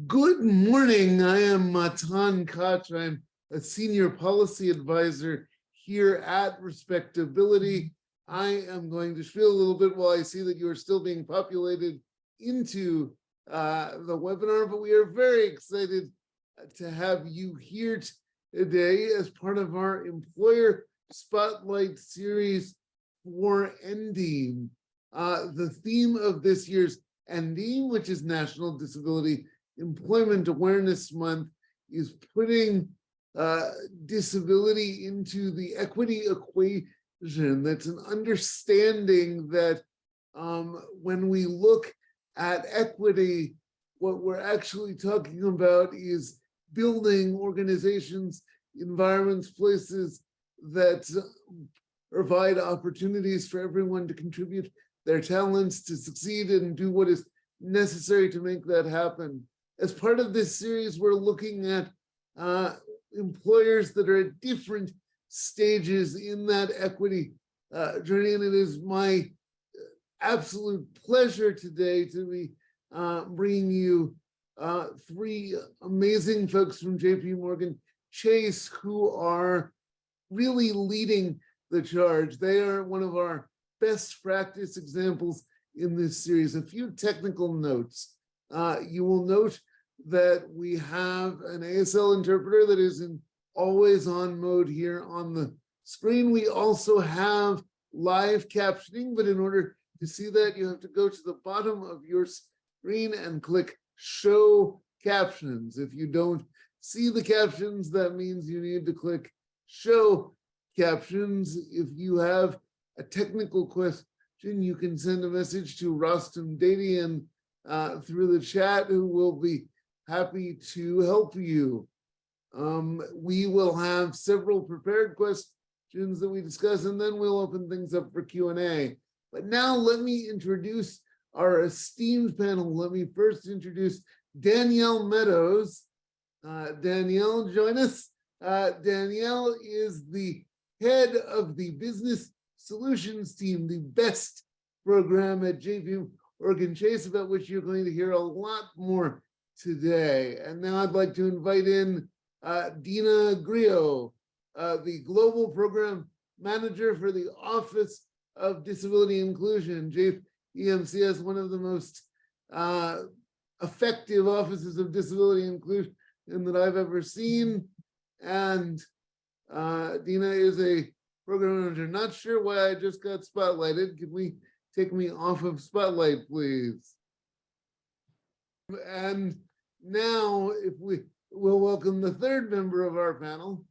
Good morning. I am Matan Koch. I'm a senior policy advisor here at RespectAbility. I am going to spiel a little bit while I see that you are still being populated into the webinar, but we are very excited to have you here today as part of our Employer Spotlight series for NDEAM. The theme of this year's NDEAM, which is National Disability Employment Awareness Month, is putting disability into the equity equation. That's an understanding that when we look at equity, what we're actually talking about is building organizations, environments, places that provide opportunities for everyone to contribute their talents, to succeed and do what is necessary to make that happen. As part of this series, we're looking at employers that are at different stages in that equity journey, and it is my absolute pleasure today to be bringing you three amazing folks from JPMorgan Chase who are really leading the charge. They are one of our best practice examples in this series. A few technical notes. You will note that we have an ASL interpreter that is in always on mode here on the screen. We also have live captioning, but in order to see that, you have to go to the bottom of your screen and click show captions. If you don't see the captions, that means you need to click show captions. If you have a technical question, you can send a message to Rostam Dadian through the chat, who will be happy to help you. We will have several prepared questions that we discuss, and then we'll open things up for Q&A. But now let me introduce our esteemed panel. Let me first introduce Danielle Meadows. Danielle, join us. Danielle is the head of the Business Solutions team, the best program at JPMorgan Chase, about which you're going to hear a lot more today. And now I'd like to invite in Dina Grilo, the Global Program Manager for the Office of Disability Inclusion. JPMC has one of the most effective offices of disability inclusion that I've ever seen. And Dina is a program manager. Not sure why I just got spotlighted. Can we take me off of spotlight, please? And now, if we will welcome the third member of our panel,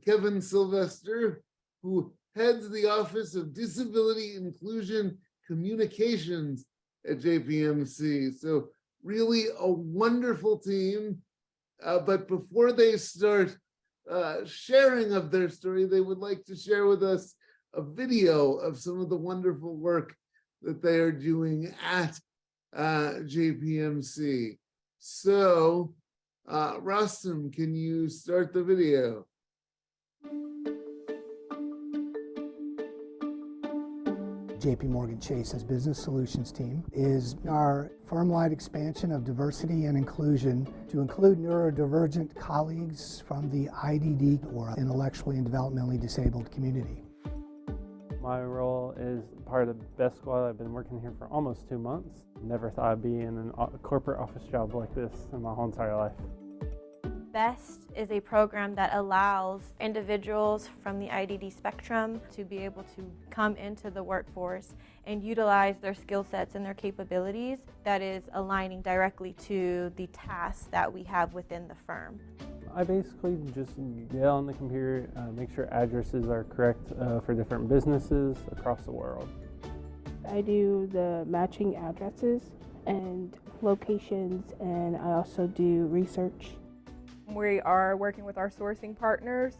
Kevin Sylvester, who heads the Office of Disability Inclusion Communications at JPMC. So really a wonderful team. But before they start sharing of their story, they would like to share with us a video of some of the wonderful work that they are doing at JPMC. So, Rostam, can you start the video? JPMorgan Chase's Business Solutions team is our firm-wide expansion of diversity and inclusion to include neurodivergent colleagues from the IDD or intellectually and developmentally disabled community. My role is part of the Best Squad. I've been working here for almost 2 months. Never thought I'd be in a corporate office job like this in my whole entire life. BEST is a program that allows individuals from the IDD spectrum to be able to come into the workforce and utilize their skill sets and their capabilities that is aligning directly to the tasks that we have within the firm. I basically just get on the computer, make sure addresses are correct for different businesses across the world. I do the matching addresses and locations, and I also do research. We are working with our sourcing partners,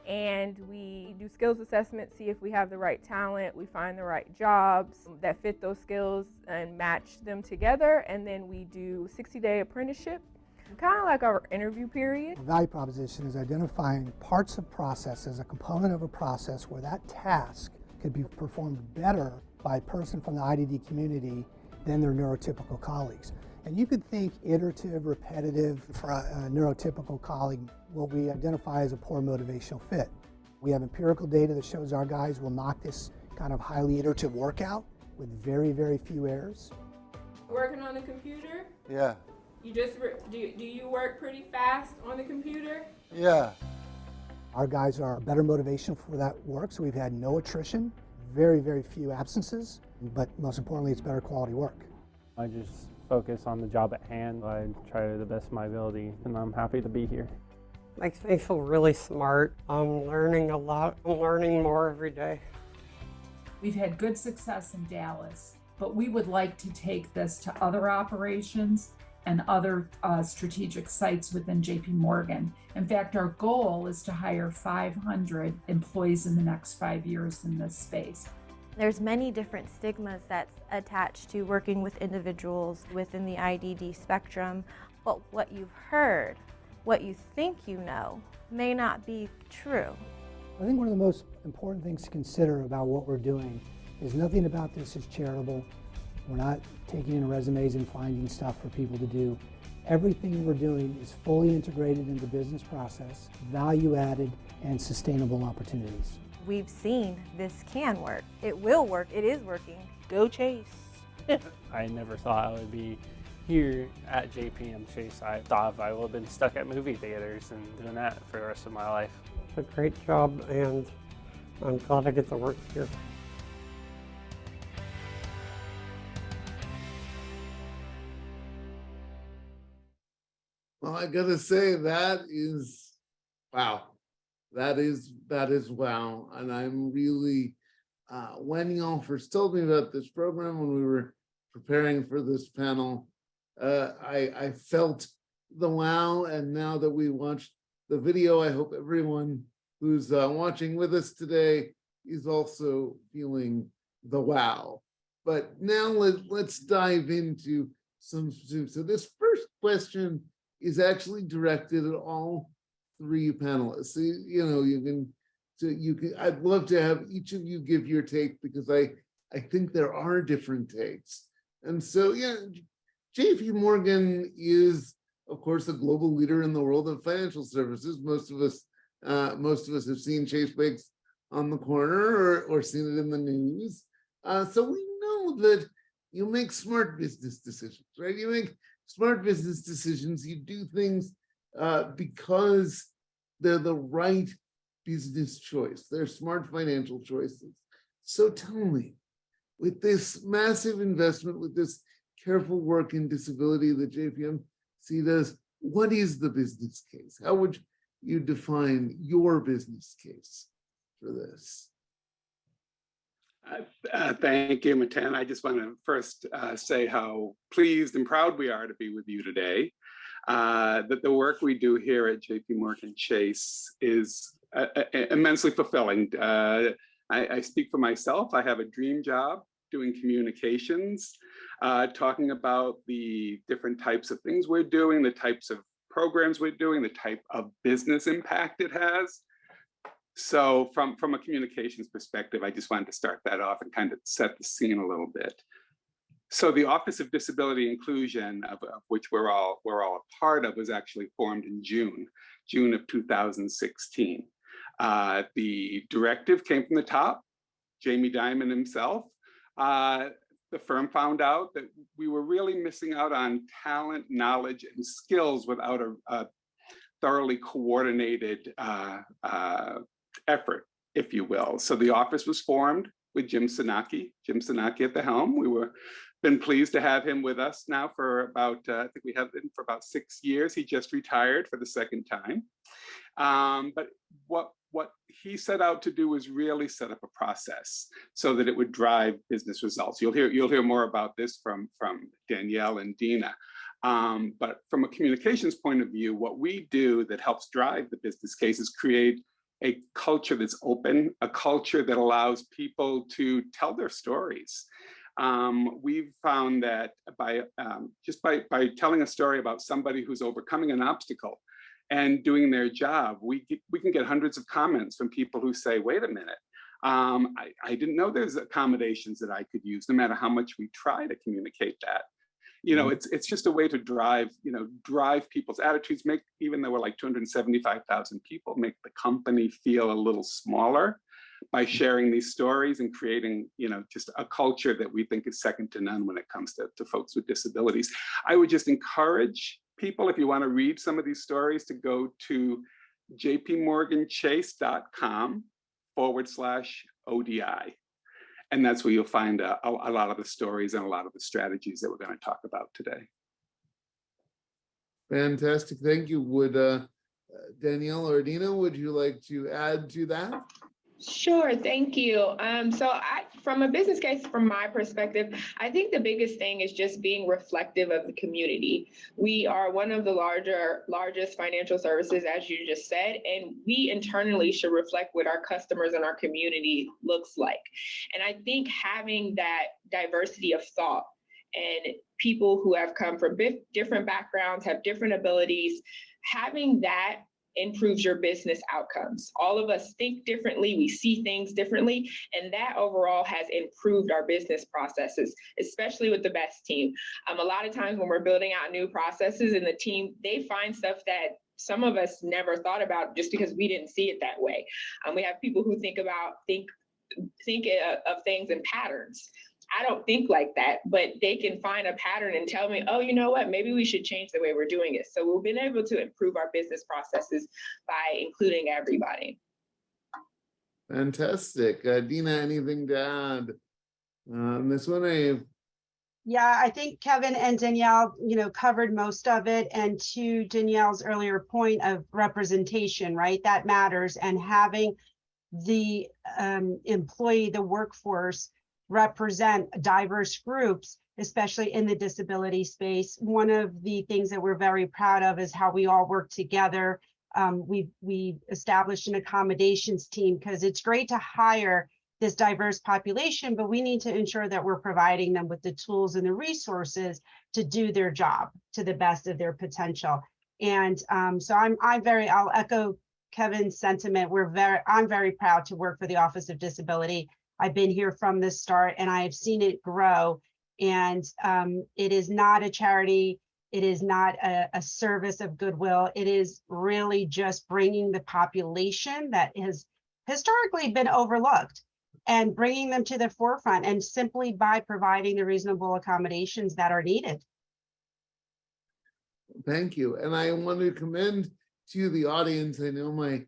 and we do skills assessment, see if we have the right talent, we find the right jobs that fit those skills and match them together, and then we do 60-day apprenticeship, kind of like our interview period. The value proposition is identifying parts of process as a component of a process where that task could be performed better by a person from the IDD community than their neurotypical colleagues. And you could think iterative, repetitive for a neurotypical colleague, what we identify as a poor motivational fit. We have empirical data that shows our guys will knock this kind of highly iterative workout with very, very few errors. Working on the computer? Yeah. You just do you work pretty fast on the computer? Yeah. Our guys are better motivation for that work, so we've had no attrition, very, very few absences, but most importantly, it's better quality work. I just focus on the job at hand. I try to the best of my ability, and I'm happy to be here. Makes me feel really smart. I'm learning a lot. I'm learning more every day. We've had good success in Dallas, but we would like to take this to other operations and other strategic sites within JPMorgan. In fact, our goal is to hire 500 employees in the next 5 years in this space. There's many different stigmas that's attached to working with individuals within the IDD spectrum, but what you've heard, what you think you know, may not be true. I think one of the most important things to consider about what we're doing is nothing about this is charitable. We're not taking in resumes and finding stuff for people to do. Everything we're doing is fully integrated into business process, value added, and sustainable opportunities. We've seen this can work. It will work. It is working. Go Chase. I never thought I would be here at JPM Chase. I thought I would have been stuck at movie theaters and doing that for the rest of my life. It's a great job, and I'm glad I get to work here. Well, I gotta say that is wow. That is wow. And I'm really when y'all first told me about this program when we were preparing for this panel, I felt the wow. And now that we watched the video, I hope everyone who's watching with us today is also feeling the wow. But now let's dive into some. So this first question is actually directed at all three panelists. So, you know, I'd love to have each of you give your take because I think there are different takes. And so, yeah, JPMorgan is, of course, a global leader in the world of financial services. Most of us have seen Chase Banks on the corner or seen it in the news. So we know that you make smart business decisions, right? You make smart business decisions. You do things because they're the right business choice. They're smart financial choices. So tell me, with this massive investment, with this careful work in disability that JPMC does, what is the business case? How would you define your business case for this? Thank you, Matan. I just want to first say how pleased and proud we are to be with you today. That the work we do here at JPMorgan Chase is immensely fulfilling. I speak for myself. I have a dream job doing communications, talking about the different types of things we're doing, the types of programs we're doing, the type of business impact it has. So from a communications perspective, I just wanted to start that off and kind of set the scene a little bit. So the Office of Disability Inclusion, of which we're all a part of, was actually formed in June of 2016. The directive came from the top, Jamie Dimon himself. The firm found out that we were really missing out on talent, knowledge, and skills without a thoroughly coordinated effort, if you will. So the office was formed with Jim Sinaki at the helm. We were been pleased to have him with us now for about, I think we have him for about 6 years. He just retired for the second time. But what he set out to do was really set up a process so that it would drive business results. You'll hear more about this from Danielle and Dina. But from a communications point of view, what we do that helps drive the business case is create a culture that's open, a culture that allows people to tell their stories. We've found that by telling a story about somebody who's overcoming an obstacle and doing their job, we can get hundreds of comments from people who say, wait a minute, I didn't know there's accommodations that I could use, no matter how much we try to communicate that. it's just a way to drive people's attitudes, even though we're like 275,000 people, make the company feel a little smaller by sharing these stories and creating, just a culture that we think is second to none when it comes to folks with disabilities. I would just encourage people, if you want to read some of these stories, to go to jpmorganchase.com/ODI. And that's where you'll find a lot of the stories and a lot of the strategies that we're going to talk about today. Fantastic. Thank you. Would Danielle or Dina, would you like to add to that? Sure, thank you. From a business case, from my perspective, I think the biggest thing is just being reflective of the community. We are one of the largest financial services, as you just said, and we internally should reflect what our customers and our community looks like. And I think having that diversity of thought and people who have come from different backgrounds, have different abilities, having that improves your business outcomes. All of us think differently, we see things differently, and that overall has improved our business processes, especially with the best team. A lot of times when we're building out new processes in the team, they find stuff that some of us never thought about just because we didn't see it that way. We have people who think of things in patterns. I don't think like that, but they can find a pattern and tell me, oh, you know what, maybe we should change the way we're doing it. So we've been able to improve our business processes by including everybody. Fantastic. Dina, anything to add? Ms. Winnie? Yeah, I think Kevin and Danielle, covered most of it. And to Danielle's earlier point of representation, right? That matters. And having the employee, the workforce, represent diverse groups, especially in the disability space. One of the things that we're very proud of is how we all work together. We established an accommodations team because it's great to hire this diverse population, but we need to ensure that we're providing them with the tools and the resources to do their job to the best of their potential. And so I'll echo Kevin's sentiment. I'm very proud to work for the Office of Disability. I've been here from the start and I have seen it grow. And it is not a charity. It is not a service of goodwill. It is really just bringing the population that has historically been overlooked and bringing them to the forefront, and simply by providing the reasonable accommodations that are needed. Thank you. And I want to commend to the audience. I know my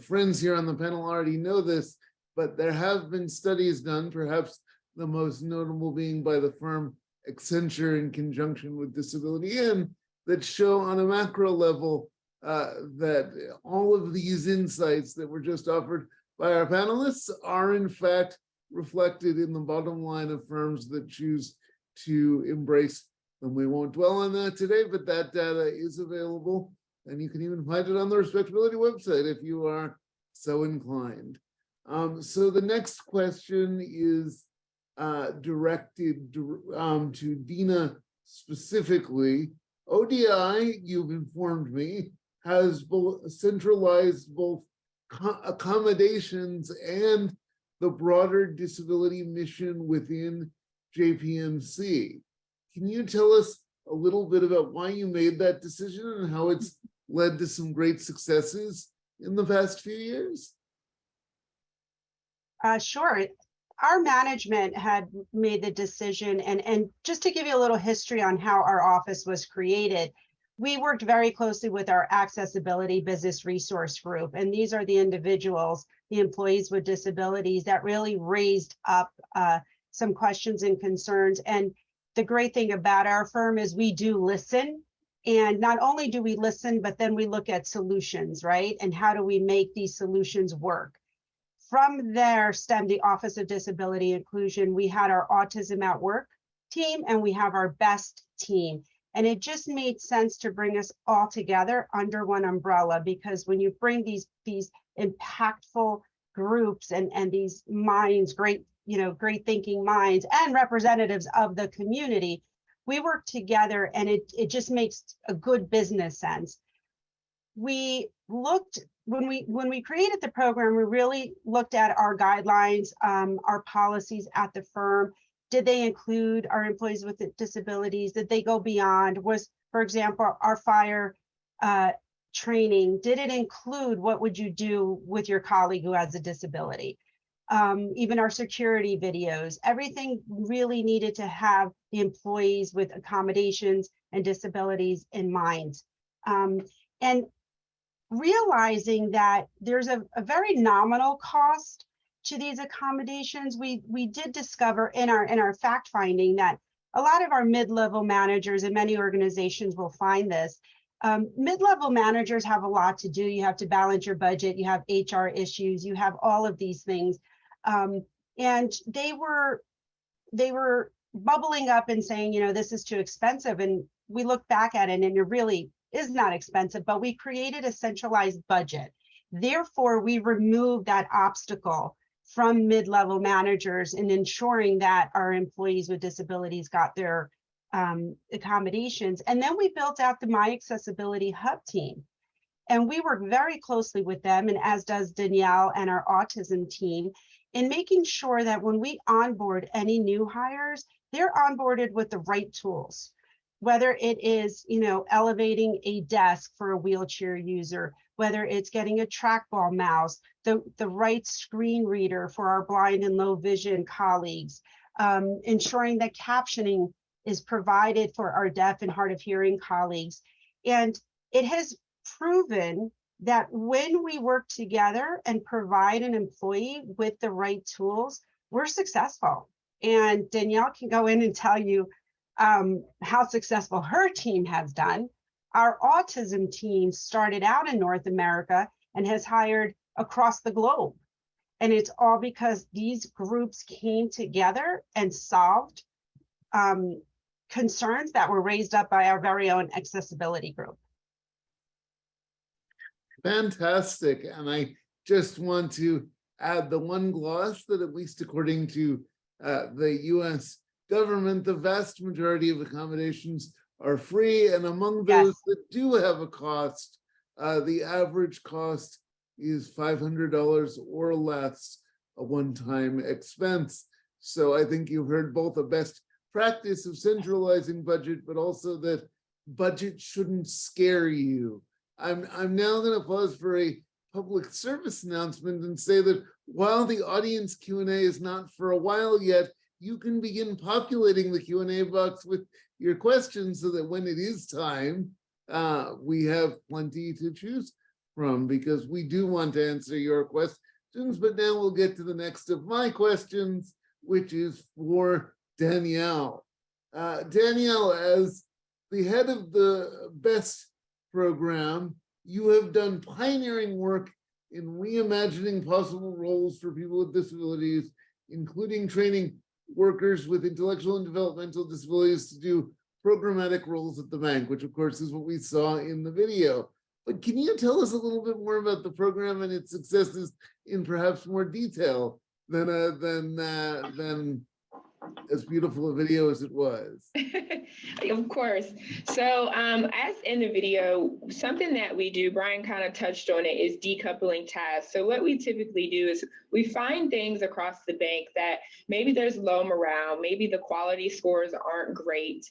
friends here on the panel already know this, but there have been studies done, perhaps the most notable being by the firm Accenture in conjunction with Disability:IN, that show on a macro level that all of these insights that were just offered by our panelists are in fact reflected in the bottom line of firms that choose to embrace them. We won't dwell on that today, but that data is available, and you can even find it on the RespectAbility website if you are so inclined. So the next question is directed to Dina specifically. ODI, you've informed me, has centralized both accommodations and the broader disability mission within JPMC. Can you tell us a little bit about why you made that decision and how it's led to some great successes in the past few years? Sure. Our management had made the decision, and just to give you a little history on how our office was created, we worked very closely with our Accessibility Business Resource Group, and these are the individuals, the employees with disabilities, that really raised up some questions and concerns. And the great thing about our firm is we do listen, and not only do we listen, but then we look at solutions, right? And how do we make these solutions work? From there stemmed the Office of Disability Inclusion. We had our Autism at Work team, and we have our BEST team. And it just made sense to bring us all together under one umbrella, because when you bring these impactful groups and these minds, great thinking minds and representatives of the community, we work together, and it just makes a good business sense. We looked, when we created the program, we really looked at our guidelines, our policies at the firm, Did they include our employees with disabilities? Did they go beyond? Was, for example, our fire training, did it include what would you do with your colleague who has a disability? Even our security videos, everything really needed to have the employees with accommodations and disabilities in mind. And realizing that there's a very nominal cost to these accommodations, we did discover in our fact finding that a lot of our mid-level managers, and many organizations will find this, mid-level managers have a lot to do. You have to balance your budget, you have HR issues, you have all of these things. And they were bubbling up and saying, you know, this is too expensive. And we look back at it and it really is not expensive, but we created a centralized budget. Therefore, we removed that obstacle from mid-level managers in ensuring that our employees with disabilities got their accommodations. And then we built out the My Accessibility Hub team. And we work very closely with them, and as does Danielle and our autism team, in making sure that when we onboard any new hires, they're onboarded with the right tools, whether it is, you know, elevating a desk for a wheelchair user, whether it's getting a trackball mouse, the right screen reader for our blind and low vision colleagues, ensuring that captioning is provided for our deaf and hard of hearing colleagues. And it has proven that when we work together and provide an employee with the right tools, we're successful. And Danielle can go in and tell you how successful her team has done. Our autism team started out in North America and has hired across the globe. And it's all because these groups came together and solved concerns that were raised up by our very own accessibility group. Fantastic. And I just want to add the one gloss that, at least according to the US government, the vast majority of accommodations are free. And among those that do have a cost, the average cost is $500 or less, a one-time expense. So I think you've heard both a best practice of centralizing budget, but also that budget shouldn't scare you. I'm now going to pause for a public service announcement and say that while the audience Q&A is not for a while yet, you can begin populating the Q&A box with your questions so that when it is time, we have plenty to choose from, because we do want to answer your questions. But now we'll get to the next of my questions, which is for Danielle. Danielle, as the head of the BEST program, you have done pioneering work in reimagining possible roles for people with disabilities, including training workers with intellectual and developmental disabilities to do programmatic roles at the bank, which of course is what we saw in the video. But can you tell us a little bit more about the program and its successes in perhaps more detail than as beautiful a video as it was? Of course. So as in the video, something that we do, Brian kind of touched on it, is decoupling tasks. So what we typically do is we find things across the bank that maybe there's low morale, maybe the quality scores aren't great,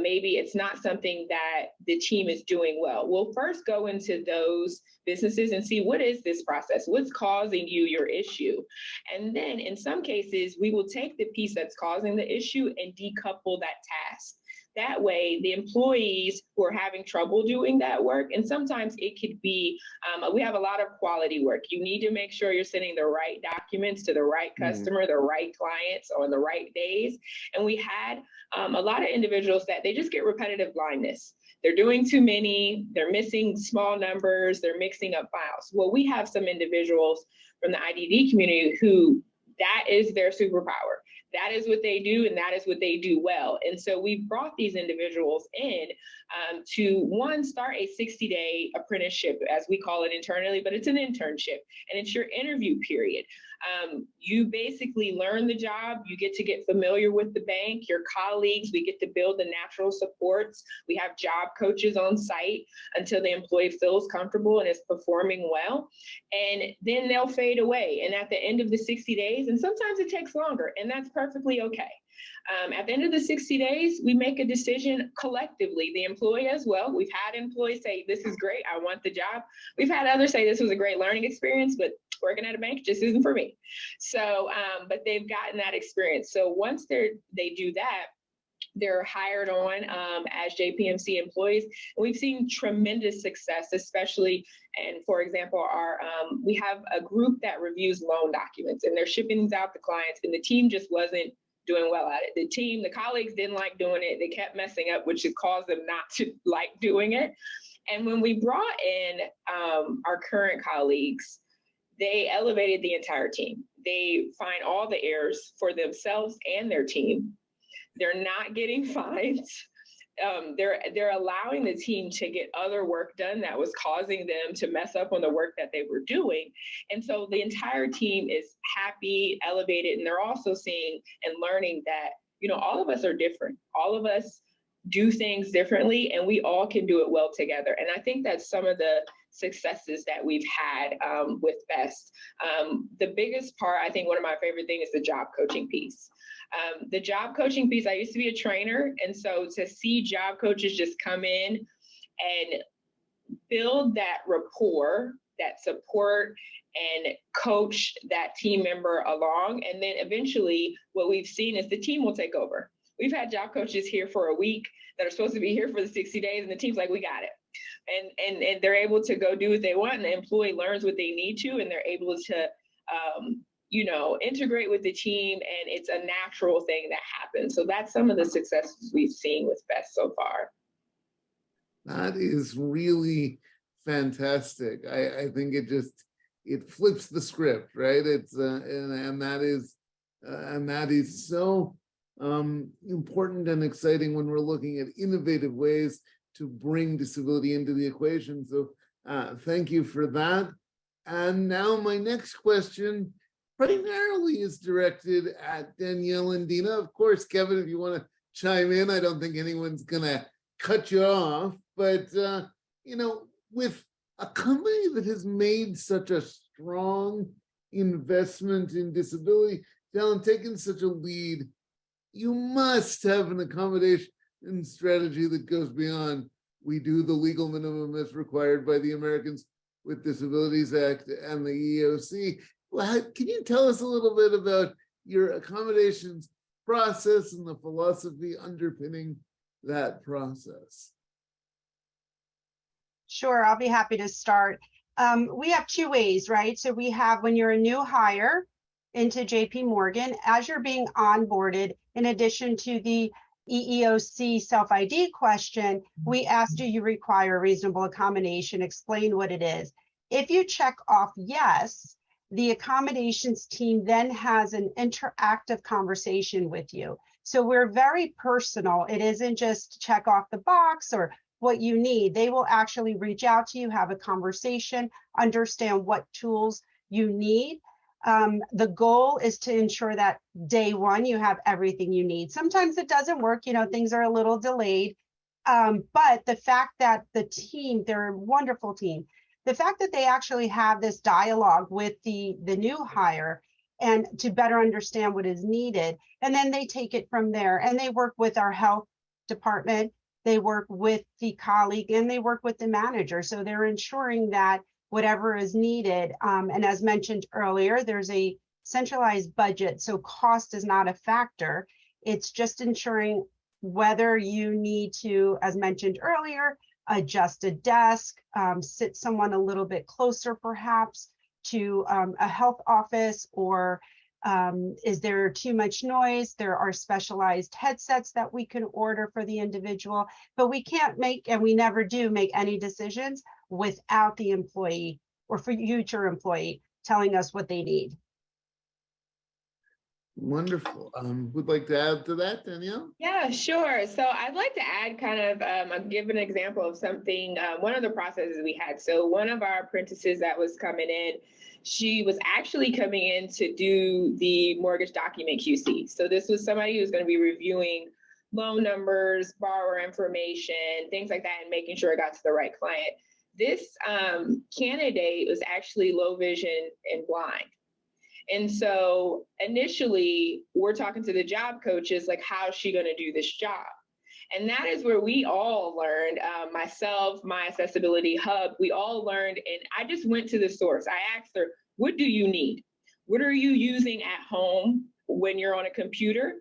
maybe it's not something that the team is doing well. We'll first go into those businesses and see, what is this process? What's causing you your issue? And then in some cases, we will take the piece that's causing the issue and decouple that task. That way, the employees who are having trouble doing that work, and sometimes it could be, we have a lot of quality work. You need to make sure you're sending the right documents to the right customer, the right clients on the right days. And we had a lot of individuals that they just get repetitive blindness. They're doing too many, they're missing small numbers, they're mixing up files. Well, we have some individuals from the IDD community who that is their superpower. That is what they do, and that is what they do well. And so we've brought these individuals in to, one, start a 60-day apprenticeship, as we call it internally, but it's an internship, and it's your interview period. You basically learn the job, you get to get familiar with the bank, your colleagues, we get to build the natural supports. We have job coaches on site until the employee feels comfortable and is performing well. And then they'll fade away. And at the end of the 60 days, and sometimes it takes longer, and that's perfect. perfectly okay. At the end of the 60 days, we make a decision collectively, the employee as well. We've had employees say, this is great, I want the job. We've had others say this was a great learning experience, but working at a bank just isn't for me. So, but they've gotten that experience. So once they do that, they're hired on as JPMC employees. We've seen tremendous success, especially, and for example, we have a group that reviews loan documents, and they're shipping these out to clients, and the team just wasn't doing well at it. The colleagues didn't like doing it. They kept messing up, which has caused them not to like doing it. And when we brought in our current colleagues, they elevated the entire team. They find all the errors for themselves and their team. They're not getting fines. They're allowing the team to get other work done that was causing them to mess up on the work that they were doing. And so the entire team is happy, elevated, and they're also seeing and learning that, all of us are different. All of us do things differently, and we all can do it well together. And I think that's some of the successes that we've had with BEST. The biggest part, I think one of my favorite things is the job coaching piece. The job coaching piece, I used to be a trainer, and so to see job coaches just come in and build that rapport, that support, and coach that team member along, and then eventually what we've seen is the team will take over. We've had job coaches here for a week that are supposed to be here for the 60 days, and the team's like, we got it. And they're able to go do what they want, and the employee learns what they need to, and they're able to integrate with the team, and it's a natural thing that happens. So that's some of the successes we've seen with BEST so far. That is really fantastic. I think it flips the script, right? It's and that is so important and exciting when we're looking at innovative ways to bring disability into the equation. So thank you for that. And now my next question primarily is directed at Danielle and Dina. Of course, Kevin, if you want to chime in, I don't think anyone's gonna cut you off, but with a company that has made such a strong investment in disability, taken such a lead, you must have an accommodation strategy that goes beyond we do the legal minimum as required by the Americans with Disabilities Act and the EEOC. Well, can you tell us a little bit about your accommodations process and the philosophy underpinning that process? Sure, I'll be happy to start. We have two ways, right? So we have when you're a new hire into JPMorgan, as you're being onboarded, in addition to the EEOC self-ID question, we ask, do you require reasonable accommodation? Explain what it is. If you check off yes, the accommodations team then has an interactive conversation with you. So we're very personal. It isn't just check off the box or what you need. They will actually reach out to you, have a conversation, understand what tools you need. The goal is to ensure that day one, you have everything you need. Sometimes it doesn't work, things are a little delayed. But the fact that the team, they're a wonderful team. The fact that they actually have this dialogue with the new hire and to better understand what is needed. And then they take it from there and they work with our health department, they work with the colleague, and they work with the manager. So they're ensuring that whatever is needed. And as mentioned earlier, there's a centralized budget, so cost is not a factor. It's just ensuring whether you need to, as mentioned earlier, adjust a desk, sit someone a little bit closer perhaps to a health office, or is there too much noise? There are specialized headsets that we can order for the individual, but we can't make, and we never do make any decisions without the employee or future employee telling us what they need. Wonderful. Would like to add to that, Danielle? Yeah, sure. So I'd like to add I'll give an example of something, one of the processes we had. So one of our apprentices that was coming in, she was actually coming in to do the mortgage document QC. So this was somebody who's going to be reviewing loan numbers, borrower information, things like that, and making sure it got to the right client. This candidate was actually low vision and blind. And so initially, we're talking to the job coaches, like, how's she going to do this job? And that is where we all learned, myself, my accessibility hub, we all learned, and I just went to the source. I asked her, what do you need? What are you using at home when you're on a computer?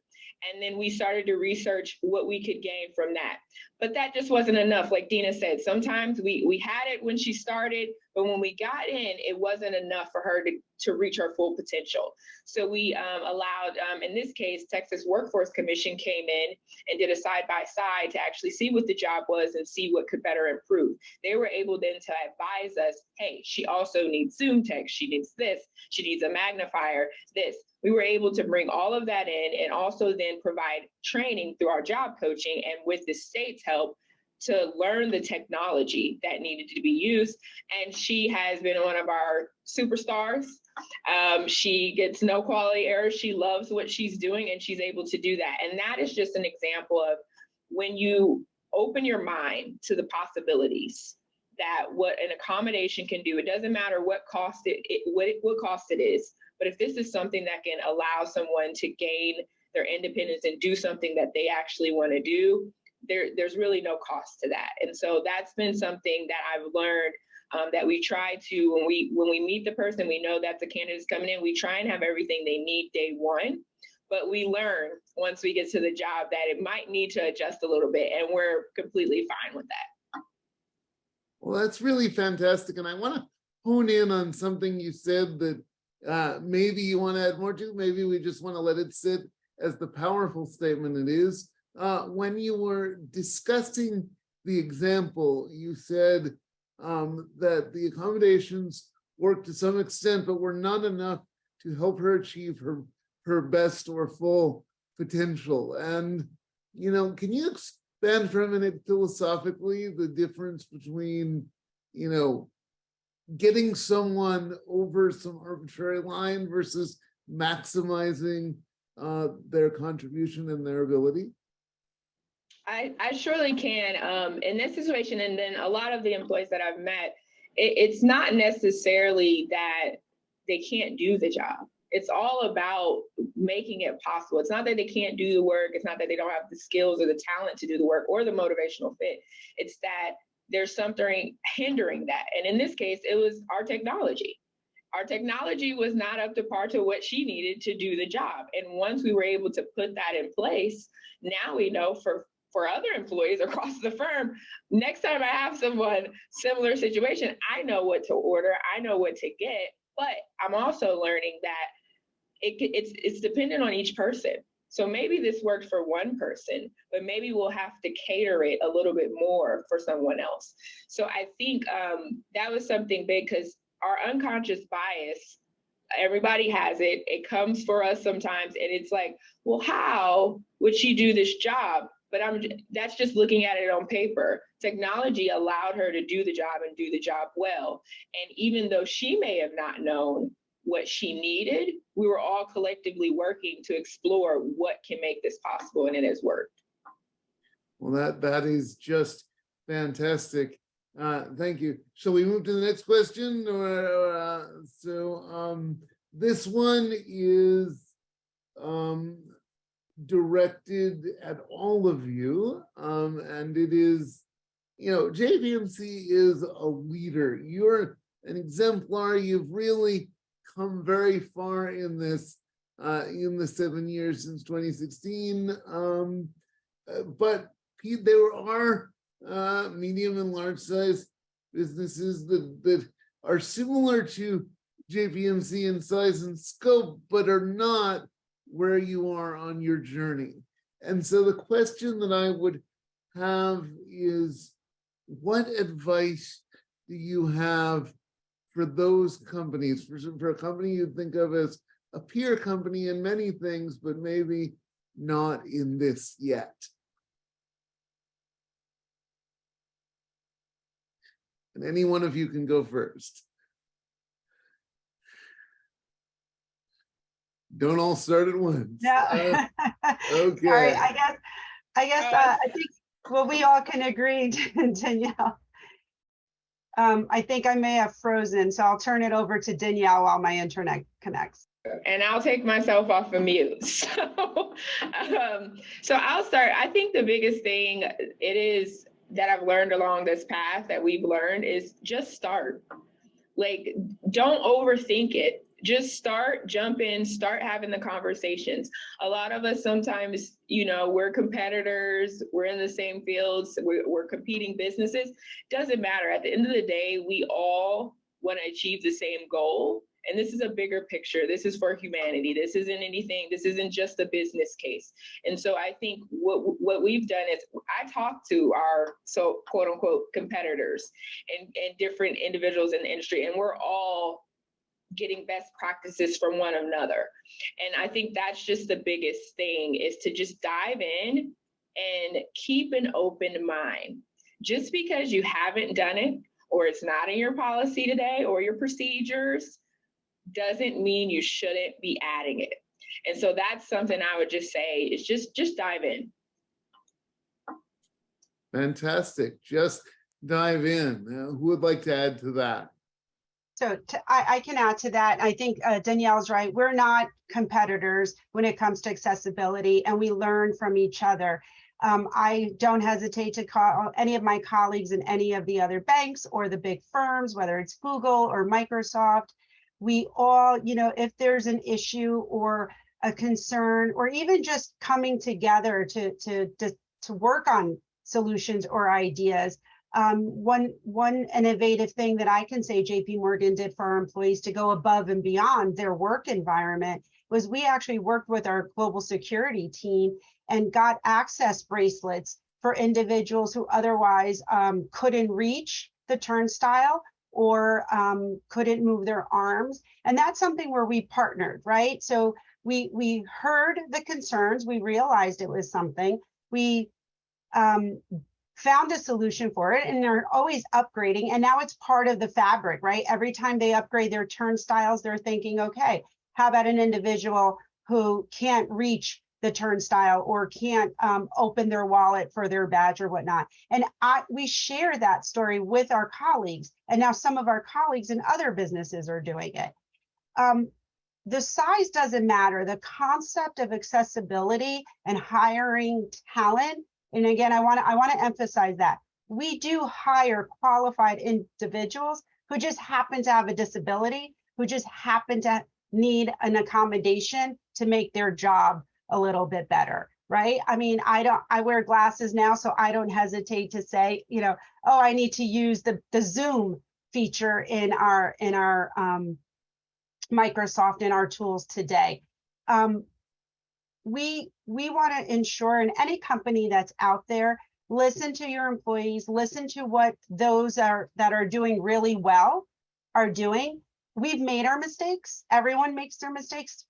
And then we started to research what we could gain from that. But that just wasn't enough. Like Dina said, sometimes we had it when she started, but when we got in, it wasn't enough for her to reach her full potential. So we allowed, in this case, Texas Workforce Commission came in and did a side-by-side to actually see what the job was and see what could better improve. They were able then to advise us, hey, she also needs Zoom text, she needs this, she needs a magnifier, this. We were able to bring all of that in and also then provide training through our job coaching and with the state's help to learn the technology that needed to be used. And she has been one of our superstars. She gets no quality errors. She loves what she's doing and she's able to do that. And that is just an example of when you open your mind to the possibilities that what an accommodation can do. It doesn't matter what cost what cost it is. But if this is something that can allow someone to gain their independence and do something that they actually want to do, there's really no cost to that. And so that's been something that I've learned, that we try to, when we meet the person, we know that the candidate's coming in, we try and have everything they need day one. But we learn once we get to the job that it might need to adjust a little bit, and we're completely fine with that. Well, that's really fantastic. And I want to hone in on something you said that maybe you want to add more to, maybe we just want to let it sit as the powerful statement it is. When you were discussing the example, you said that the accommodations worked to some extent, but were not enough to help her achieve her best or full potential. And, you know, can you expand for a minute philosophically the difference between, you know, getting someone over some arbitrary line versus maximizing their contribution and their ability? I surely can. In this situation, and then a lot of the employees that I've met, it's not necessarily that they can't do the job. It's all about making it possible. It's not that they can't do the work. It's not that they don't have the skills or the talent to do the work or the motivational fit. It's that there's something hindering that. And in this case, it was our technology. Our technology was not up to par to what she needed to do the job. And once we were able to put that in place, now we know for other employees across the firm, next time I have someone similar situation, I know what to order, I know what to get, but I'm also learning that it's dependent on each person. So maybe this works for one person, but maybe we'll have to cater it a little bit more for someone else. So I think that was something big, because our unconscious bias, everybody has it. It comes for us sometimes, and it's like, well, how would she do this job? But that's just looking at it on paper. Technology allowed her to do the job and do the job well. And even though she may have not known what she needed, we were all collectively working to explore what can make this possible, and it has worked. Well, that is just fantastic. Thank you. Shall we move to the next question? This one is directed at all of you, and it is, you know, JPMC is a leader. You're an exemplar. You've really come very far in this in the 7 years since 2016, but there are medium and large size businesses that are similar to JPMC in size and scope, but are not where you are on your journey. And so the question that I would have is, what advice do you have for those companies, for a company you think of as a peer company in many things, but maybe not in this yet? And any one of you can go first. Don't all start at once. No. Okay. Sorry, I think what we all can agree, Danielle. I think I may have frozen, so I'll turn it over to Danielle while my internet connects. And I'll take myself off of mute. So I'll start. I think the biggest thing it is that I've learned along this path that we've learned is just start. Like, don't overthink it. Just start, jump in, start having the conversations. A lot of us sometimes, we're competitors, we're in the same fields, we're competing businesses. Doesn't matter. At the end of the day, we all want to achieve the same goal. And this is a bigger picture. This is for humanity. This isn't just a business case. And so I think what we've done is I talk to our quote unquote competitors and different individuals in the industry, and we're all getting best practices from one another. And I think that's just the biggest thing, is to just dive in and keep an open mind. Just because you haven't done it, or it's not in your policy today or your procedures, doesn't mean you shouldn't be adding it. And so that's something I would just say is just dive in. Fantastic. Just dive in. Who would like to add to that? So I can add to that. I think Danielle's right. We're not competitors when it comes to accessibility, and we learn from each other. I don't hesitate to call any of my colleagues in any of the other banks or the big firms, whether it's Google or Microsoft. We all, if there's an issue or a concern, or even just coming together to work on solutions or ideas. One innovative thing that I can say JPMorgan did for our employees to go above and beyond their work environment was we actually worked with our global security team and got access bracelets for individuals who otherwise couldn't reach the turnstile or couldn't move their arms. And that's something where we partnered, right? So we heard the concerns, we realized it was something, we found a solution for it, and they're always upgrading. And now it's part of the fabric, right? Every time they upgrade their turnstiles, they're thinking, okay, how about an individual who can't reach the turnstile or can't open their wallet for their badge or whatnot? And we share that story with our colleagues. And now some of our colleagues in other businesses are doing it. The size doesn't matter. The concept of accessibility and hiring talent, and again, I want to emphasize that we do hire qualified individuals who just happen to have a disability, who just happen to need an accommodation to make their job a little bit better, right? I mean, I wear glasses now, so I don't hesitate to say, oh, I need to use the Zoom feature in our Microsoft in our tools today. We want to ensure, in any company that's out there, listen to your employees, listen to what those that are doing really well are doing. We've made our mistakes. Everyone makes their mistakes.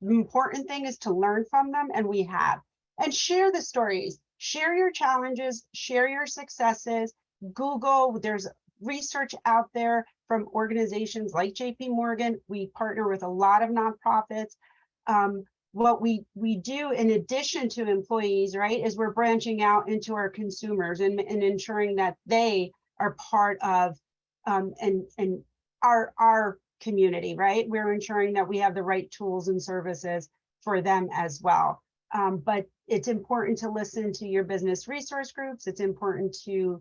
The important thing is to learn from them, and we have. And share the stories, share your challenges, share your successes. Google, there's research out there from organizations like JPMorgan. We partner with a lot of nonprofits. What we do in addition to employees, right, is we're branching out into our consumers and ensuring that they are part of and our community, right? We're ensuring that we have the right tools and services for them as well. But it's important to listen to your business resource groups. It's important to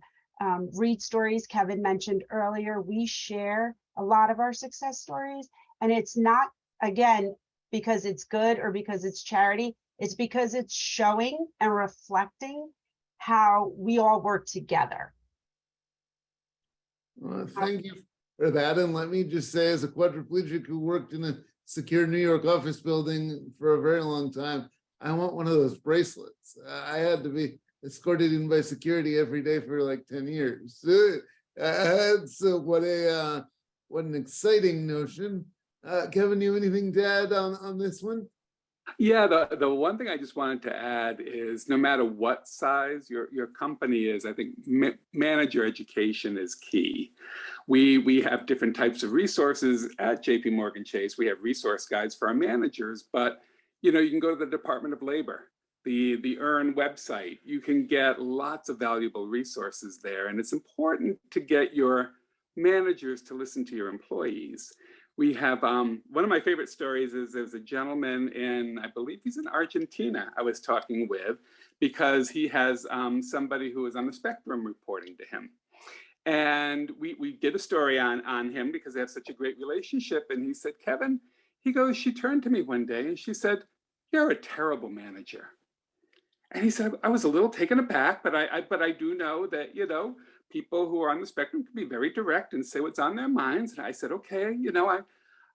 read stories. Kevin mentioned earlier, we share a lot of our success stories, and it's not, again, because it's good or because it's charity. It's because it's showing and reflecting how we all work together. Thank you for that. And let me just say, as a quadriplegic who worked in a secure New York office building for a very long time, I want one of those bracelets. I had to be escorted in by security every day for like 10 years. So what an exciting notion. Kevin, you have anything to add on this one? Yeah, the one thing I just wanted to add is no matter what size your company is, I think manager education is key. We have different types of resources at JPMorgan Chase. We have resource guides for our managers, but you can go to the Department of Labor, the EARN website. You can get lots of valuable resources there, and it's important to get your managers to listen to your employees. We have one of my favorite stories is there's a gentleman in, I believe he's in Argentina, I was talking with, because he has somebody who is on the spectrum reporting to him. And we did a story on him because they have such a great relationship. And he said, Kevin, he goes, she turned to me one day and she said, "You're a terrible manager." And he said, I was a little taken aback, but I do know that, you know, people who are on the spectrum can be very direct and say what's on their minds. And I said, okay, you know,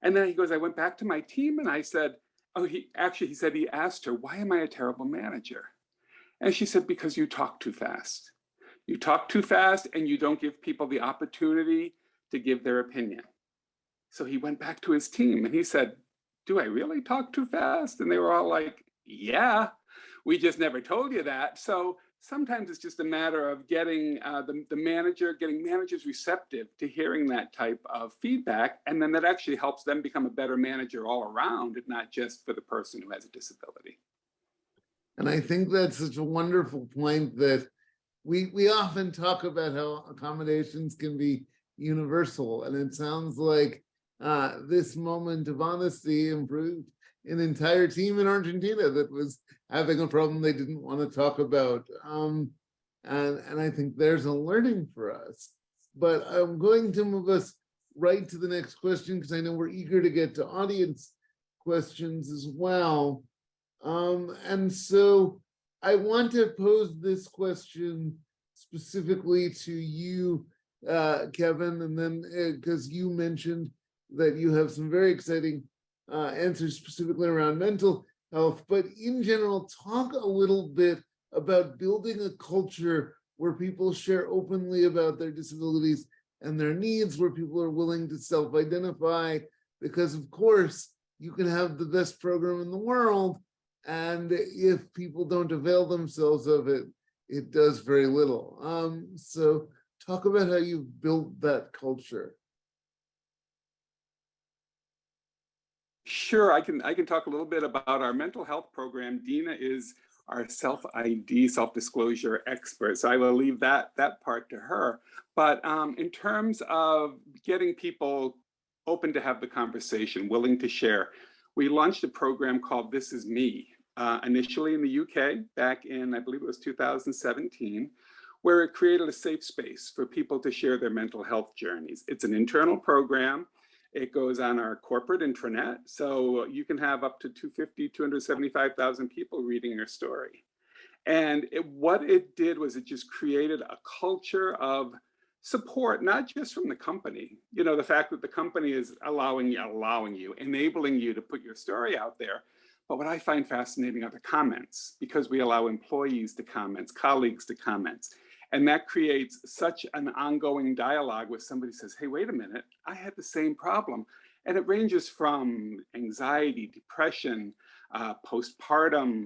and then he goes, I went back to my team and I said, oh, he said, he asked her, why am I a terrible manager? And she said, because you talk too fast. You talk too fast and you don't give people the opportunity to give their opinion. So he went back to his team and he said, do I really talk too fast? And they were all like, yeah, we just never told you that. So sometimes it's just a matter of getting getting managers receptive to hearing that type of feedback. And then that actually helps them become a better manager all around, and not just for the person who has a disability. And I think that's such a wonderful point that we often talk about how accommodations can be universal. And it sounds like this moment of honesty improved an entire team in Argentina that was having a problem they didn't want to talk about. And I think there's a learning for us. But I'm going to move us right to the next question because I know we're eager to get to audience questions as well. And so I want to pose this question specifically to you, Kevin, and then because you mentioned that you have some very exciting answers specifically around mental health, but in general, talk a little bit about building a culture where people share openly about their disabilities and their needs, where people are willing to self-identify, because of course, you can have the best program in the world, and if people don't avail themselves of it, it does very little. So talk about how you've built that culture. Sure, I can talk a little bit about our mental health program. Dina is our self-ID, self-disclosure expert, so I will leave that part to her. But in terms of getting people open to have the conversation, willing to share, we launched a program called This Is Me, initially in the UK back in, I believe it was 2017, where it created a safe space for people to share their mental health journeys. It's an internal program. It goes on our corporate intranet, so you can have up to 275,000 people reading your story. And what it did was it just created a culture of support, not just from the company. You know, the fact that the company is allowing you, enabling you to put your story out there. But what I find fascinating are the comments, because we allow employees to comment, colleagues to comment. And that creates such an ongoing dialogue where somebody says, hey, wait a minute, I had the same problem. And it ranges from anxiety, depression, postpartum,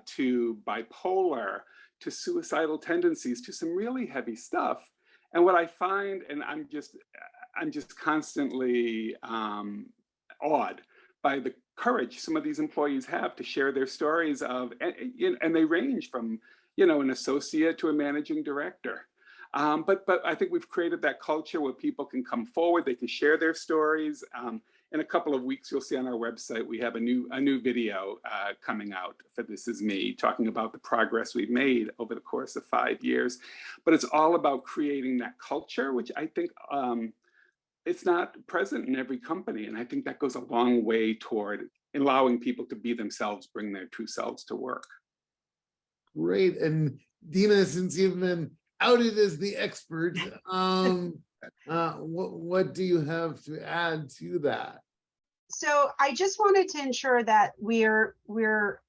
to bipolar, to suicidal tendencies, to some really heavy stuff. And what I find, and I'm just constantly awed by the courage some of these employees have to share their stories of, and they range from, you know, an associate to a managing director. But I think we've created that culture where people can come forward, they can share their stories. In a couple of weeks, you'll see on our website, we have a new video coming out for This Is Me, talking about the progress we've made over the course of 5 years. But it's all about creating that culture, which I think it's not present in every company. And I think that goes a long way toward allowing people to be themselves, bring their true selves to work. Great. And Dina, since you've been outed as the expert, what do you have to add to that? So I just wanted to ensure that we're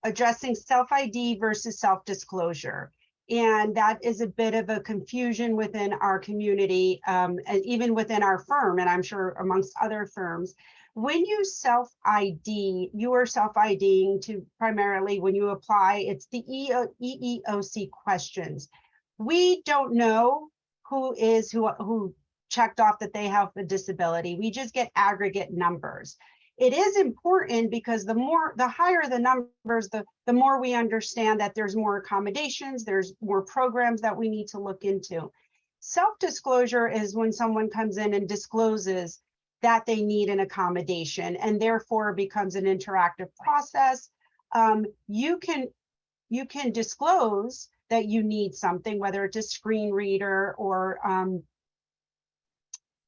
addressing self-ID versus self-disclosure. And that is a bit of a confusion within our community, and even within our firm, and I'm sure amongst other firms. When you self-ID, you are self-IDing to primarily when you apply, it's the EEOC questions. We don't know who checked off that they have a disability. We just get aggregate numbers. It is important because the higher the numbers, the more we understand that there's more accommodations, there's more programs that we need to look into. Self-disclosure is when someone comes in and discloses that they need an accommodation, and therefore becomes an interactive process. You can disclose that you need something, whether it's a screen reader or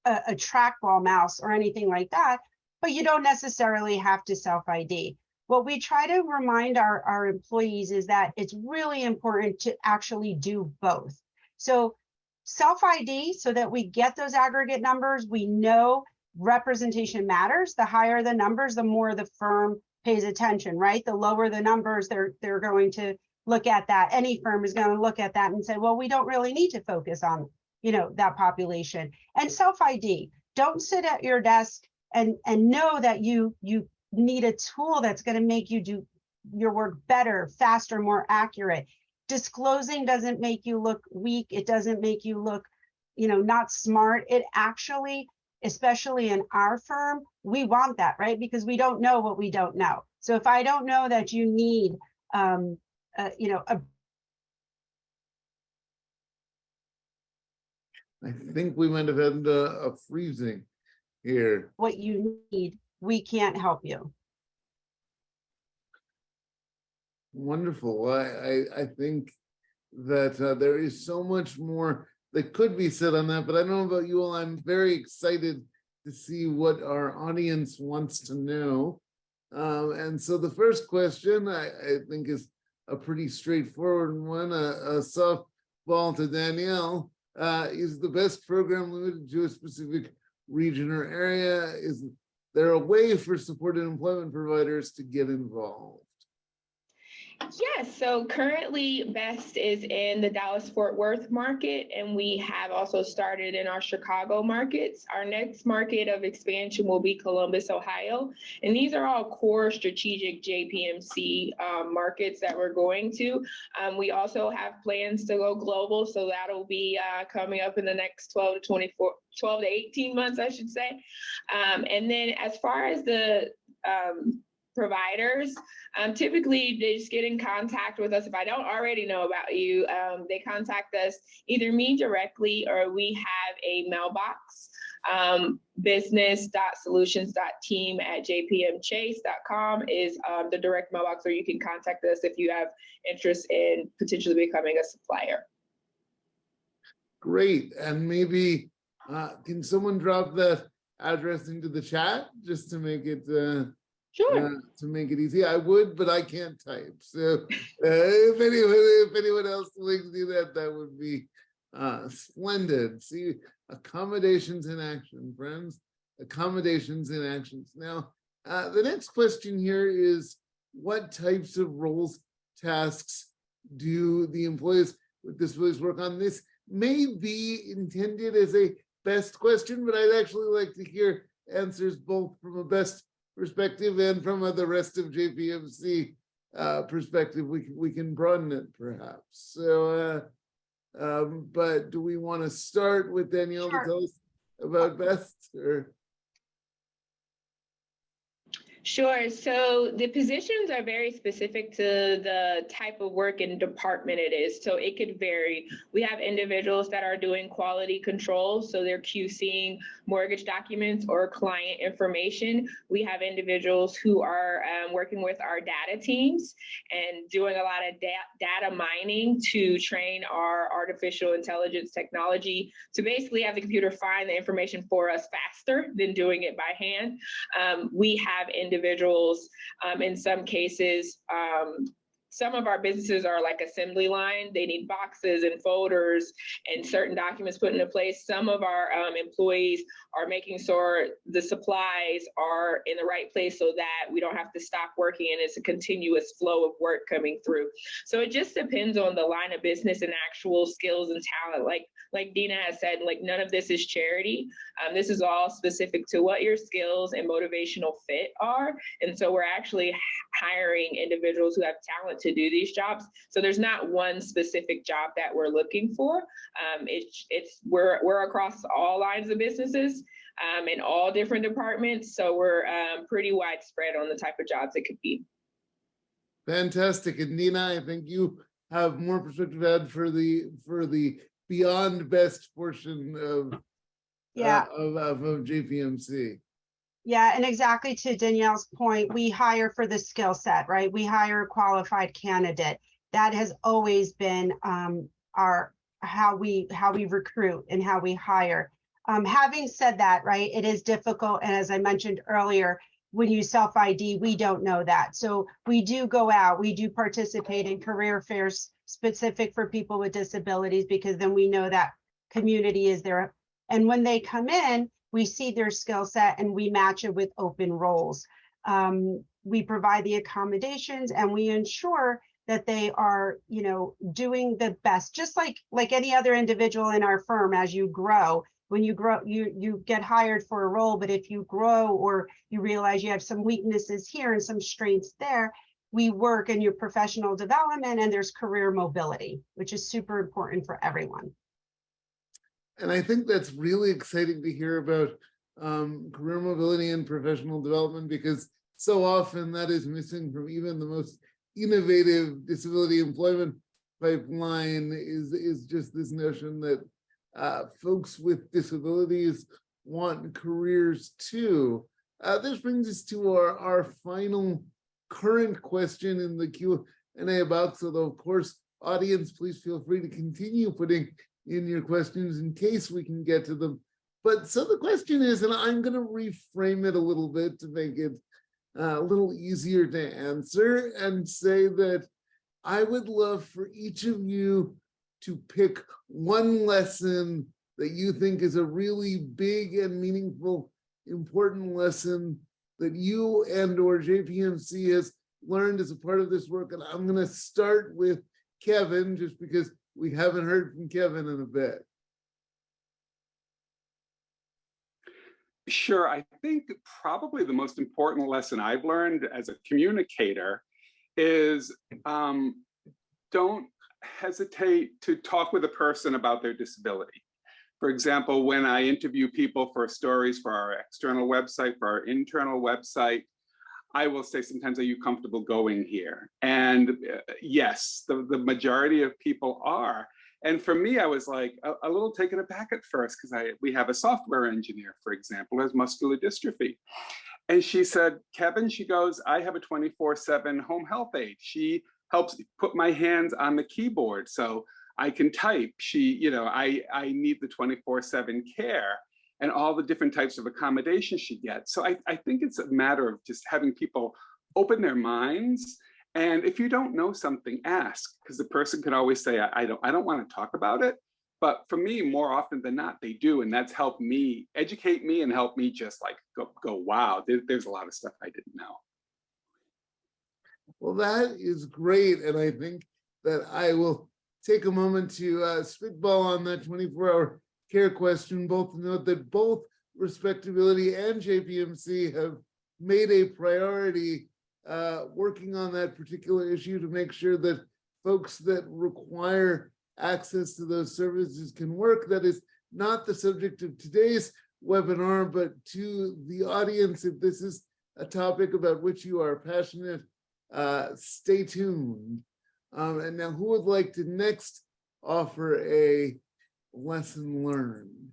a trackball mouse or anything like that, but you don't necessarily have to self-ID. What we try to remind our employees is that it's really important to actually do both. So self-ID, so that we get those aggregate numbers, we know representation matters. The higher the numbers, the more the firm pays attention, right? The lower the numbers, they're going to look at that. Any firm is going to look at that and say, well, we don't really need to focus on, that population. And self-ID, don't sit at your desk and know that you need a tool that's going to make you do your work better, faster, more accurate. Disclosing doesn't make you look weak. It doesn't make you look, not smart. It actually, especially in our firm, we want that, right? Because we don't know what we don't know. So if I don't know that you need, I think we might have had a freezing here. What you need, we can't help you. Wonderful. I think that there is so much more that could be said on that, but I don't know about you all. I'm very excited to see what our audience wants to know. And so the first question I think is a pretty straightforward one, a softball to Danielle. Is the best program limited to a specific region or area? Is there a way for supported employment providers to get involved? Yes, so currently BEST is in the Dallas-Fort Worth market, and we have also started in our Chicago markets. Our next market of expansion will be Columbus, Ohio, and these are all core strategic JPMC markets that we're going to. We also have plans to go global, so that'll be coming up in the next 12 to 18 months, I should say. And then as far as the providers, typically they just get in contact with us. If I don't already know about you, they contact us, either me directly or we have a mailbox, business.solutions.team@jpmchase.com is the direct mailbox where you can contact us if you have interest in potentially becoming a supplier. Great. And maybe can someone drop that address into the chat just to make it sure. To make it easy? I would, but I can't type. So if anyone else likes to do that, that would be splendid. See, accommodations in action, friends. Accommodations in actions. Now, the next question here is, what types of roles, tasks do the employees with disabilities work on? This may be intended as a best question, but I'd actually like to hear answers both from a best perspective and from the rest of JPMC perspective. We can broaden it perhaps. So, but do we want to start with Danielle to tell us about BEST? Or? Sure. So the positions are very specific to the type of work and department it is. So it could vary. We have individuals that are doing quality control. So they're QCing mortgage documents or client information. We have individuals who are working with our data teams and doing a lot of data mining to train our artificial intelligence technology to basically have the computer find the information for us faster than doing it by hand. We have individuals, in some cases, some of our businesses are like assembly line. They need boxes and folders and certain documents put into place. Some of our employees are making sure the supplies are in the right place so that we don't have to stop working and it's a continuous flow of work coming through. So it just depends on the line of business and actual skills and talent. Like Dina has said, like none of this is charity. This is all specific to what your skills and motivational fit are. And so we're actually hiring individuals who have talent to do these jobs. So there's not one specific job that we're looking for. We're across all lines of businesses in all different departments. So we're pretty widespread on the type of jobs it could be. Fantastic. And Dina, I think you have more perspective to add for the beyond BEST portion Yeah. of JPMC. Yeah, and exactly to Danielle's point, we hire for the skill set, right? We hire a qualified candidate. That has always been our how we recruit and how we hire. Having said that, right, it is difficult, and as I mentioned earlier, when you self-ID, we don't know that. So we do go out, we do participate in career fairs specific for people with disabilities, because then we know that community is there. And when they come in, we see their skill set and we match it with open roles. We provide the accommodations and we ensure that they are, doing the best, just like any other individual in our firm. As you grow, when you grow, you get hired for a role, but if you grow or you realize you have some weaknesses here and some strengths there, we work in your professional development, and there's career mobility, which is super important for everyone. And I think that's really exciting to hear about career mobility and professional development, because so often that is missing from even the most innovative disability employment pipeline. Is just this notion that folks with disabilities want careers too. This brings us to our final current question in the Q&A box, although of course, audience, please feel free to continue putting in your questions in case we can get to them. But so the question is, and I'm going to reframe it a little bit to make it a little easier to answer, and say that I would love for each of you to pick one lesson that you think is a really big and meaningful, important lesson that you and or JPMC has learned as a part of this work. And I'm going to start with Kevin, just because we haven't heard from Kevin in a bit. Sure. I think probably the most important lesson I've learned as a communicator is don't hesitate to talk with a person about their disability. For example, when I interview people for stories for our external website, for our internal website, I will say sometimes, are you comfortable going here? And yes, the majority of people are. And for me, I was like a little taken aback at first, because we have a software engineer, for example, who has muscular dystrophy. And she said, Kevin, she goes, I have a 24/7 home health aide. She helps put my hands on the keyboard so I can type. I need the 24/7 care and all the different types of accommodations she gets. So I think it's a matter of just having people open their minds. And if you don't know something, ask, because the person can always say, I don't want to talk about it. But for me, more often than not, they do. And that's helped me, educate me, and help me just like go wow, there's a lot of stuff I didn't know. Well, that is great. And I think that I will take a moment to spitball on that 24-hour care question, both to note that both RespectAbility and JPMC have made a priority working on that particular issue to make sure that folks that require access to those services can work. That is not the subject of today's webinar, but to the audience, if this is a topic about which you are passionate, stay tuned. And now, who would like to next offer a lesson learned?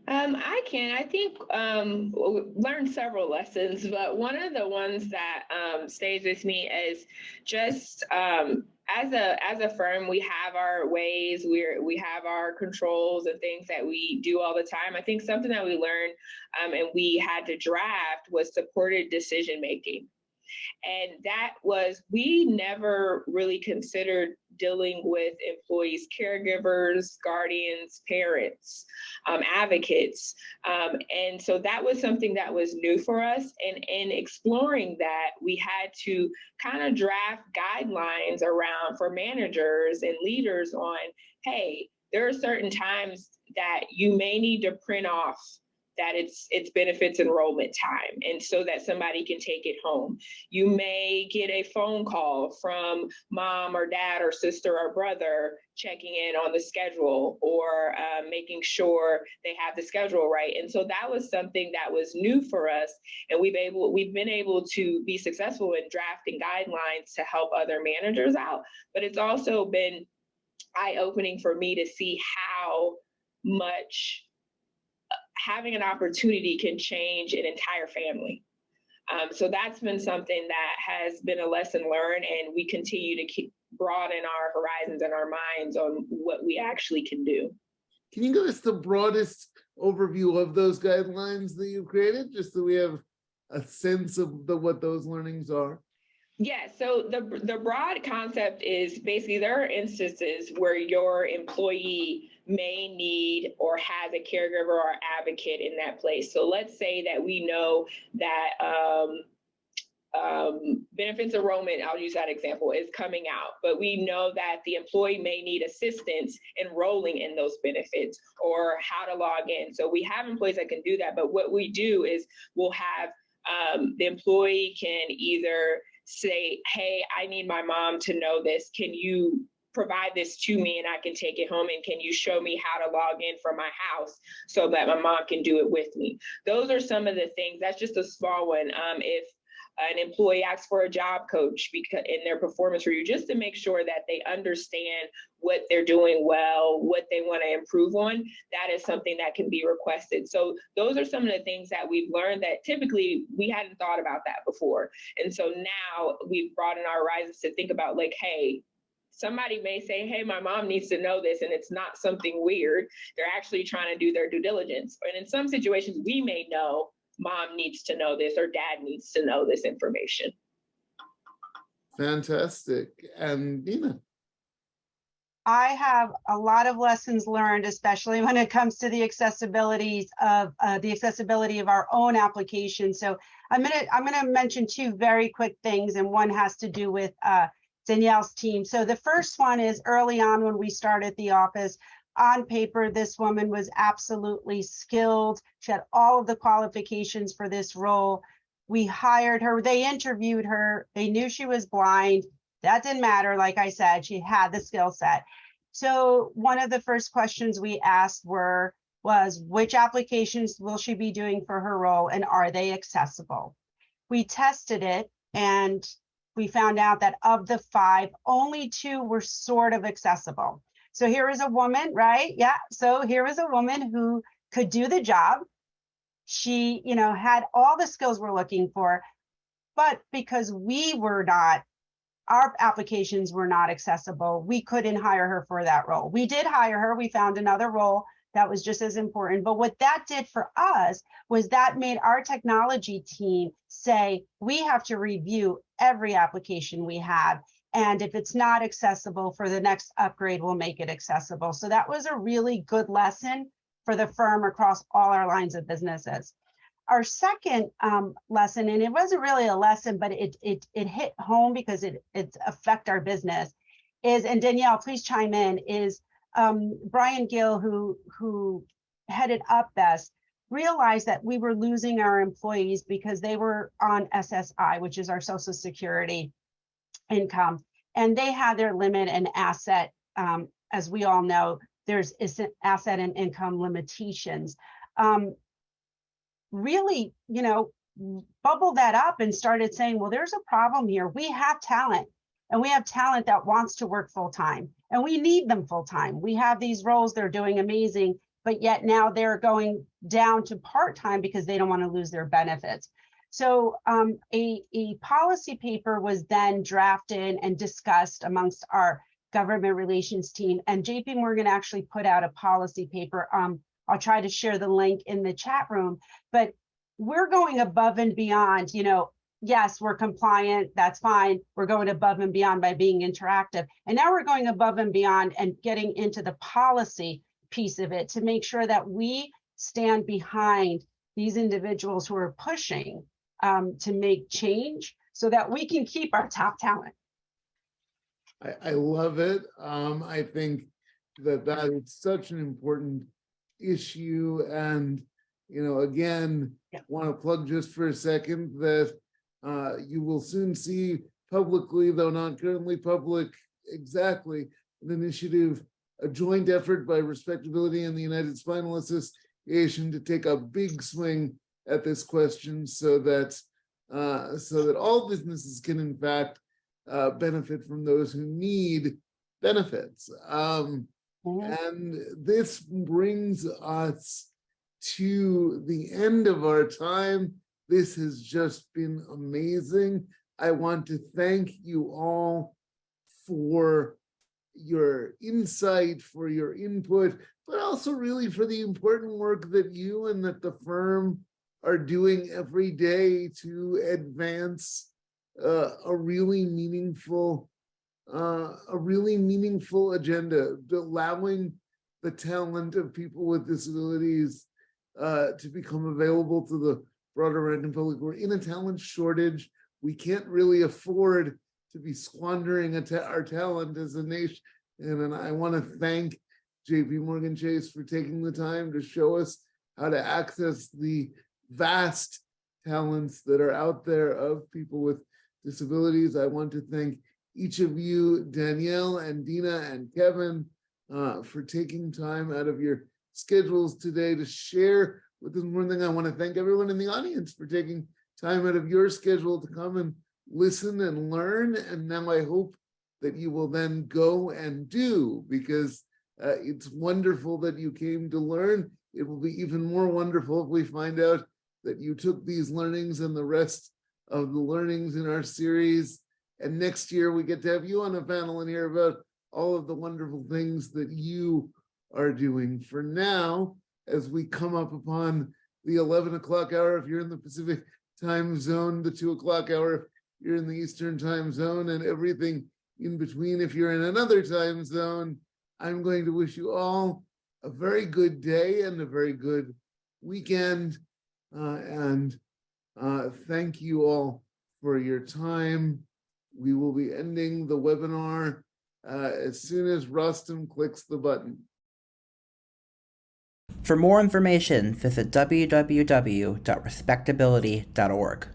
I can. I think learned several lessons, but one of the ones that stays with me is just as a firm, we have our ways, we have our controls and things that we do all the time. I think something that we learned and we had to draft was supported decision making. And that was, we never really considered dealing with employees, caregivers, guardians, parents, advocates. And so that was something that was new for us. And in exploring that, we had to kind of draft guidelines around for managers and leaders on, hey, there are certain times that you may need to print off that it's benefits enrollment time, and so that somebody can take it home. You may get a phone call from mom or dad or sister or brother checking in on the schedule or making sure they have the schedule right. And so that was something that was new for us, and we've been able to be successful in drafting guidelines to help other managers out. But it's also been eye-opening for me to see how much having an opportunity can change an entire family. So that's been something that has been a lesson learned, and we continue to keep broaden our horizons and our minds on what we actually can do. Can you give us the broadest overview of those guidelines that you've created, just so we have a sense of what those learnings are? Yeah, so the broad concept is basically there are instances where your employee may need or has a caregiver or advocate in that place. So let's say that we know that benefits enrollment, I'll use that example, is coming out, but we know that the employee may need assistance enrolling in those benefits or how to log in. So we have employees that can do that, but what we do is we'll have the employee can either say, hey, I need my mom to know this. Can you provide this to me and I can take it home? And can you show me how to log in from my house so that my mom can do it with me? Those are some of the things. That's just a small one. If an employee asks for a job coach because in their performance review, just to make sure that they understand what they're doing well, what they want to improve on, that is something that can be requested. So those are some of the things that we've learned that typically we hadn't thought about that before. And so now we've broadened our horizons to think about like, hey, somebody may say, hey, my mom needs to know this, and it's not something weird. They're actually trying to do their due diligence. And in some situations, we may know mom needs to know this or dad needs to know this information. Fantastic. And Dina? I have a lot of lessons learned, especially when it comes to the accessibility of our own application. So I'm gonna mention two very quick things, and one has to do with Danielle's team. So the first one is early on when we started the office. On paper, this woman was absolutely skilled. She had all of the qualifications for this role. We hired her, they interviewed her, they knew she was blind. That didn't matter, like I said, she had the skill set. So one of the first questions we asked was which applications will she be doing for her role and are they accessible? We tested it and we found out that of the 5, only 2 were sort of accessible. So here is a woman, right? Yeah. So here is a woman who could do the job. She, had all the skills we're looking for, but because our applications were not accessible, we couldn't hire her for that role. We did hire her. We found another role that was just as important. But what that did for us was that made our technology team say, we have to review every application we have. And if it's not accessible for the next upgrade, we'll make it accessible. So that was a really good lesson for the firm across all our lines of businesses. Our second lesson, and it wasn't really a lesson, but it hit home because it affected our business, is, and Danielle, please chime in, is Brian Gill, who headed up BEST, realized that we were losing our employees because they were on SSI, which is our Social Security income, and they had their limit and asset. As we all know, there's asset and income limitations. Really, bubbled that up and started saying, well, there's a problem here. We have talent, and we have talent that wants to work full time, and we need them full time. We have these roles, they're doing amazing, but yet now they're going down to part time because they don't want to lose their benefits. So a policy paper was then drafted and discussed amongst our government relations team, and JPMorgan actually put out a policy paper. I'll try to share the link in the chat room, but we're going above and beyond. Yes, we're compliant, that's fine. We're going above and beyond by being interactive. And now we're going above and beyond and getting into the policy piece of it to make sure that we stand behind these individuals who are pushing to make change so that we can keep our top talent. I love it. I think that is such an important issue. And, again, want to plug just for a second that you will soon see publicly, though not currently public exactly, an initiative, a joint effort by RespectAbility and the United Spinal Association to take a big swing at this question so that all businesses can in fact benefit from those who need benefits. And this brings us to the end of our time. This has just been amazing. I want to thank you all for your insight, for your input, but also really for the important work that you and that the firm are doing every day to advance a really meaningful agenda, allowing the talent of people with disabilities to become available to the broader American public. We're in a talent shortage. We can't really afford to be squandering our talent as a nation. And I want to thank JPMorgan Chase for taking the time to show us how to access the vast talents that are out there of people with disabilities. I want to thank each of you, Danielle and Dina and Kevin, for taking time out of your schedules today to share with us. One thing, I want to thank everyone in the audience for taking time out of your schedule to come and listen and learn. And now I hope that you will then go and do, because it's wonderful that you came to learn. It will be even more wonderful if we find out that you took these learnings and the rest of the learnings in our series. And next year we get to have you on a panel and hear about all of the wonderful things that you are doing. For now, as we come up upon the 11 o'clock hour, if you're in the Pacific time zone, the 2 o'clock hour, if you're in the Eastern time zone, and everything in between, if you're in another time zone, I'm going to wish you all a very good day and a very good weekend. Thank you all for your time. We will be ending the webinar as soon as Rostam clicks the button. For more information, visit www.respectability.org.